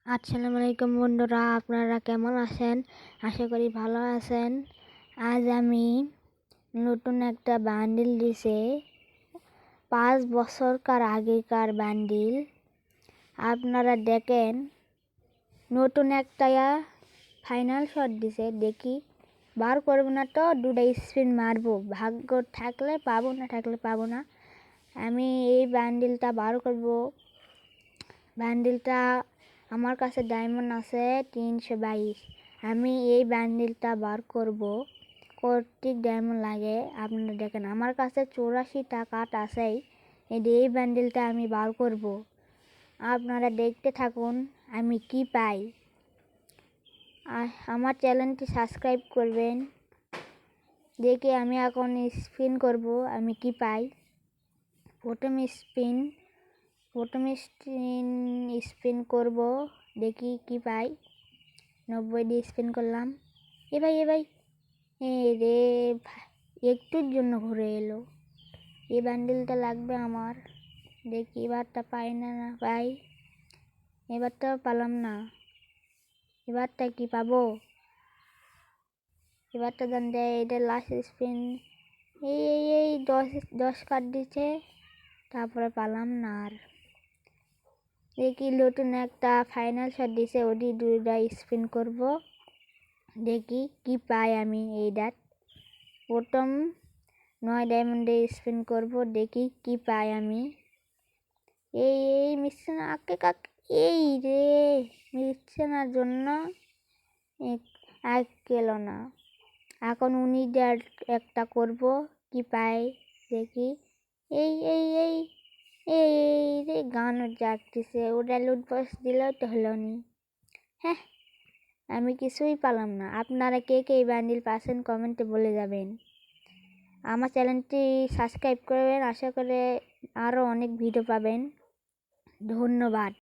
আসসালামু আলাইকুম বন্ধুরা, আপনারা কেমন আছেন? আশা করি ভালো আছেন। আজ আমি নতুন একটা বান্ডিল দিছে 5 বছরকার আগেকার বান্ডিল। আপনারা দেখেন, নতুন একটা ফাইনাল শট দিছে। দেখি বার করবো না তো দুটা স্পিন মারবো, ভাগ্য থাকলে পাবো, না থাকলে পাবো না। আমি এই বান্ডিলটা বার করব। বান্ডিলটা আমার কাছে ডায়মন্ড আছে 322। আমি এই বান্ডিলটা বার করব। কত ডায়মন্ড লাগে আপনারা দেখেন, আমার কাছে 84টা কাঠ আছেই। এই বান্ডিলটা আমি বার করব। আপনারা দেখতে থাকুন আমি কি পাই। আর আমার চ্যানেলটি সাবস্ক্রাইব করবেন। দেখে আমি এখন স্পিন করব, আমি কি পাই। প্রথম স্পিন করব, দেখি কি পাই। 90 দিয়ে স্পিন করলাম। এ ভাই এ রে, একটুর জন্য ঘুরে এলো। এই বান্ডিলটা লাগবে আমার। দেখি এবারটা পাই না পাই। এবারটা পালাম না। এবারটা কি পাবো? এবারটা জান দেয়, এটা লাস্ট স্পিন। এই 10 কাট দিচ্ছে, তারপরে পালাম না আর। দেখি নতুন একটা ফাইনাল শট দিছে, ওটি দুইটা স্পিন করব। দেখি কি পাই আমি। এইটার প্রথম 9 ডায়মন্ডে স্পিন করব, দেখি কি পাই আমি। এই মিশছে না, এই রে, মিশছে না জন্য গেল না। এখন একটা করব, কি পাই দেখি। এই এই এই এই রে, গানও জাগতেছে। ওটা লুট বক্স দিলেও তো হলো নি। হ্যাঁ, আমি কিছুই পালাম না। আপনারা কে কে এই বান্ডিল পাচ্ছেন কমেন্টে বলে যাবেন। আমার চ্যানেলটি সাবস্ক্রাইব করবেন, আশা করে আরও অনেক ভিডিও পাবেন। ধন্যবাদ।